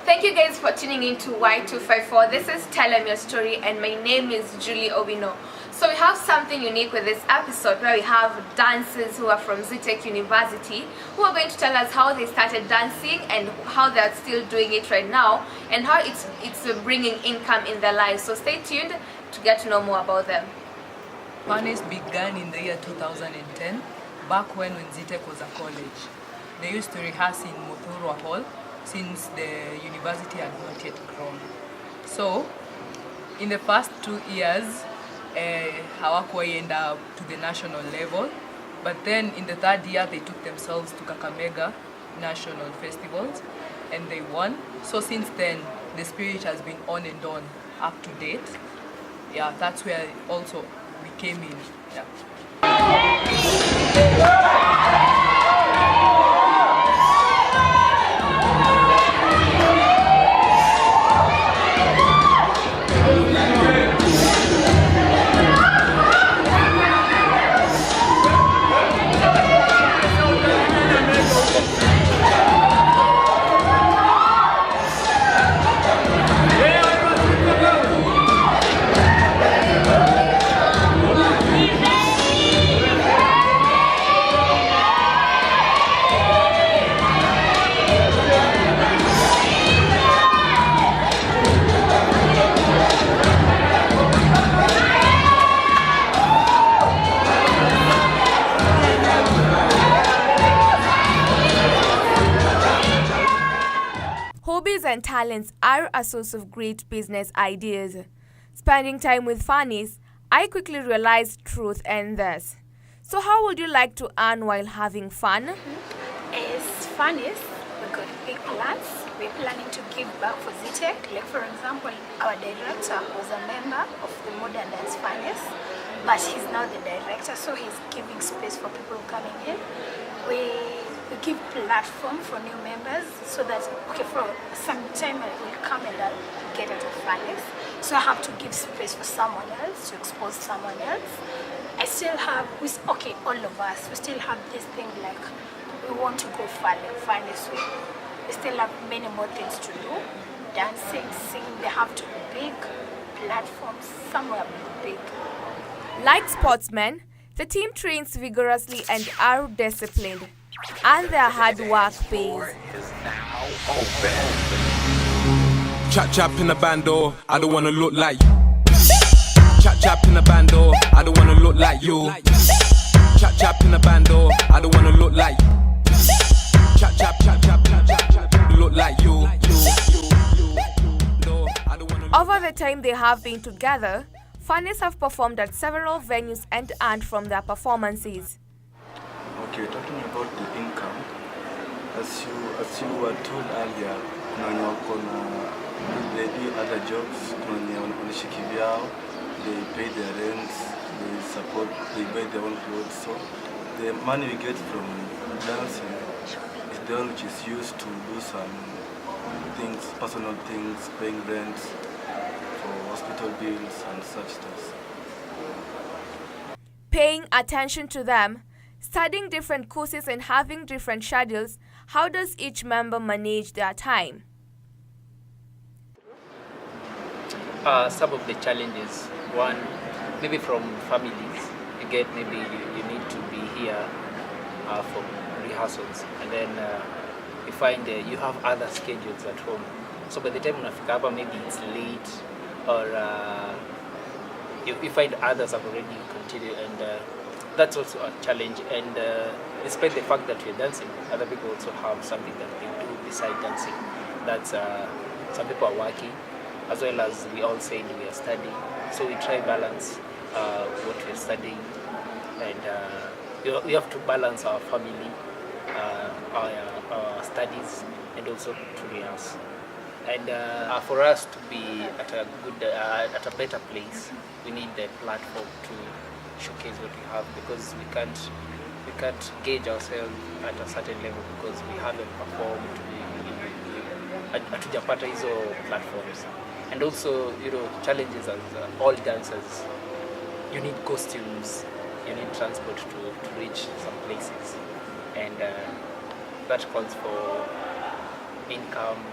Thank you guys for tuning in to Y254. This is Tell Them Your Story and my name is Julie Obino. So we have something unique with this episode where we have dancers who are from Zetech University who are going to tell us how they started dancing and how they're still doing it right now and how it's bringing income in their lives. So stay tuned to get to know more about them. Furnace began in the year 2010, back when Zetech was a college. They used to rehearse in Muthurwa Hall since the university had not yet grown. So, in the first 2 years, hawakuenda to the national level, but then in the third year they took themselves to Kakamega national festivals and they won. So since then, the spirit has been on and on up to date. Yeah, that's where also we came in. Yeah. Hobbies and talents are a source of great business ideas. Spending time with Furnace, I quickly realized truth in this. So how would you like to earn while having fun? As Furnace, we got big plans. We're planning to give back for Zetech. Like for example, our director was a member of the Modern Dance Furnace, but he's now the director, so he's giving space for people coming in. We give platform for new members so that, okay, for some time I will come and I'll get out of Furnace. So I have to give space for someone else, to expose someone else. I still have, all of us, we still have this thing like, we want to go Furnace way. We still have many more things to do. Dancing, singing, they have to be big. Platforms, somewhere big. Like sportsmen, the team trains vigorously and are disciplined. And their hard work pays. Chap chap in the bando, I don't wanna look like you. Chap chap in the bando, I don't wanna look like you. Chap chap in the bando, I don't wanna look like you. Chap chap chap chap chap chap chap, look like you. Over the time they have been together, Furnace have performed at several venues and earned from their performances. Okay, talking about the income, as you were told earlier, they do other jobs, they pay their rent, they buy their own clothes. So the money we get from dancing is the one which is used to do some things, personal things, paying rent for hospital bills and such stuff. Paying attention to them, studying different courses and having different schedules, how does each member manage their time? Some of the challenges, one, maybe from families, you get maybe you need to be here for rehearsals, and then you find you have other schedules at home. So by the time unafika hapa, maybe it's late, or you find others have already continued, and that's also a challenge. And despite the fact that we're dancing, other people also have something that they do beside dancing. That's some people are working, as well as we all said we are studying. So we try balance what we're studying, and we have to balance our family, our studies, and also to rehearse. And for us to be at a good, at a better place, we need the platform to showcase what we have, because we can't gauge ourselves at a certain level because we haven't performed, hatujapata hizo platforms. And also, challenges as all dancers, you need costumes, you need transport to reach some places, and that calls for income,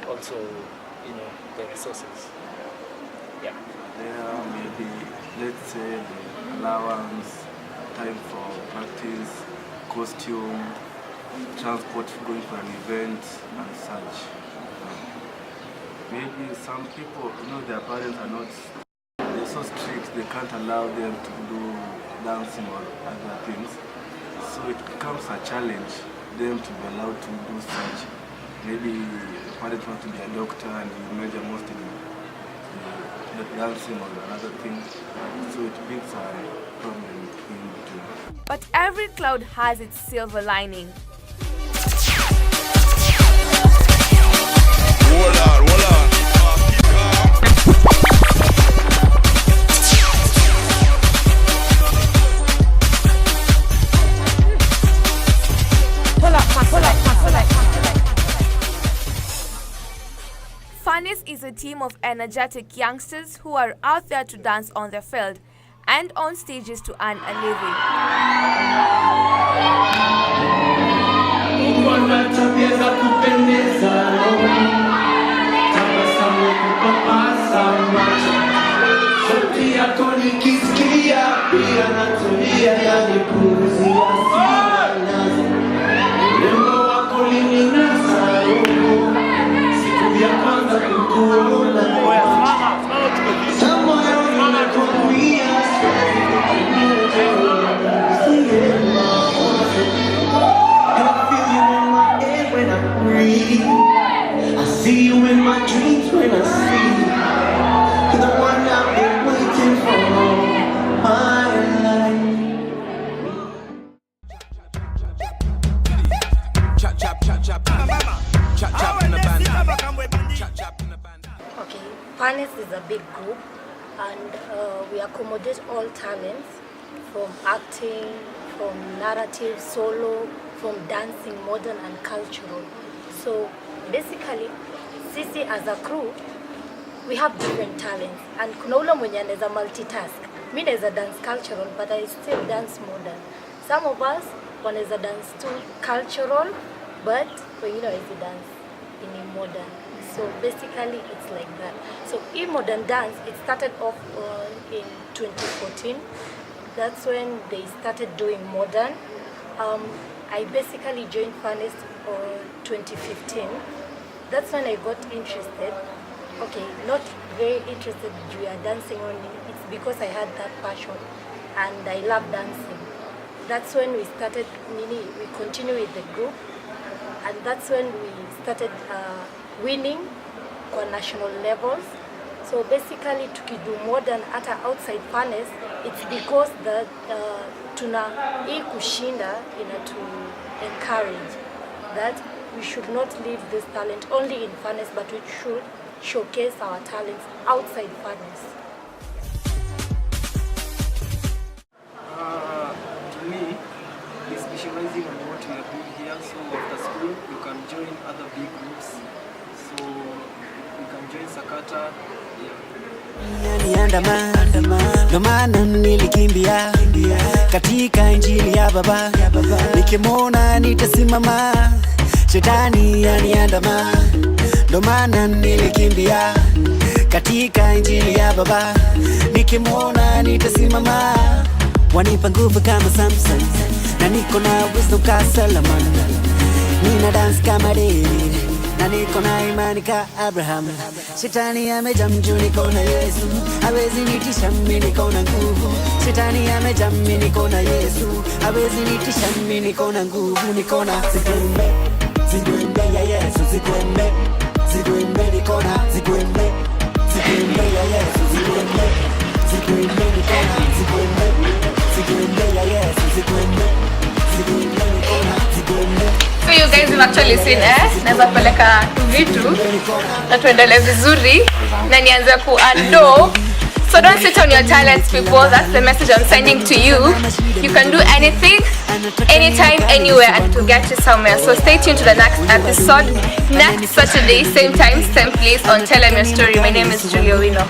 also, the resources. Yeah. There maybe, let's say, the allowance, time for practice, costume, transport going for an event and such. Maybe some people, their parents are not, they're so strict, they can't allow them to do dancing or other things. So it becomes a challenge them to be allowed to do such. Maybe the parents want to be a doctor and you major most in the dancing or another thing. So it brings a problem in between. But every cloud has its silver lining. Furnace is a team of energetic youngsters who are out there to dance on the field and on stages to earn a living. Furnace is a big group, and we accommodate all talents, from acting, from narrative, solo, from dancing, modern and cultural. So basically, sisi as a crew, we have different talents, and kuna ule mwenye anaweza multitask. Mimi naweza dance cultural, but I still dance modern. Some of us wanaweza dance too cultural, but wengine hawezi dance in modern. So basically it's like that. So in modern dance, it started off in 2014. That's when they started doing modern. I basically joined Furnace in 2015. That's when I got interested. Okay, not very interested we are dancing only. It's because I had that passion and I love dancing. That's when we started, we continue with the group, and that's when we started winning on national levels. So basically tukidu modern hata outside Furnace, it's because that tuna hii kushinda to encourage that we should not leave this talent only in Furnace, but we should showcase our talents outside Furnace. To me, is specializing on what we are doing here. So after school, you can join other big groups. So you can join Sakata. Ndo maana nilikimbia katika injili ya baba, nikimwona nitasimama, shetani yaniandama. Ndo maana nilikimbia katika injili ya baba, nikimwona nitasimama. Wanipa nguvu kama Samson, na niko na wisdom ka Solomon. Nina dance kama David, na niko na imani ka Abraham. Shetani amejaa mjuu, niko na Yesu, hawezi nitisha mimi, niko na nguvu. Shetani amejaa mimi, niko na Yesu, hawezi nitisha mimi, niko na nguvu. Niko na zigwembe, zigwembe ya Yesu, zigwembe, zigwembe, niko na zigwembe, zigwembe ya Yesu, zigwembe, zigwembe, niko na zigwembe, zigwembe ya Yesu, zigwembe, zigwembe, niko na zigwembe. So you guys have actually seen naweza peleka vitu na tuendelee vizuri na nianze kuando. So don't sit on your talents, people. That's the message I'm sending to you. You can do anything, anytime, anywhere, and it will get you somewhere. So stay tuned to the next episode next Saturday, same time, same place on Tell Them Your Story. My name is Julie Owino.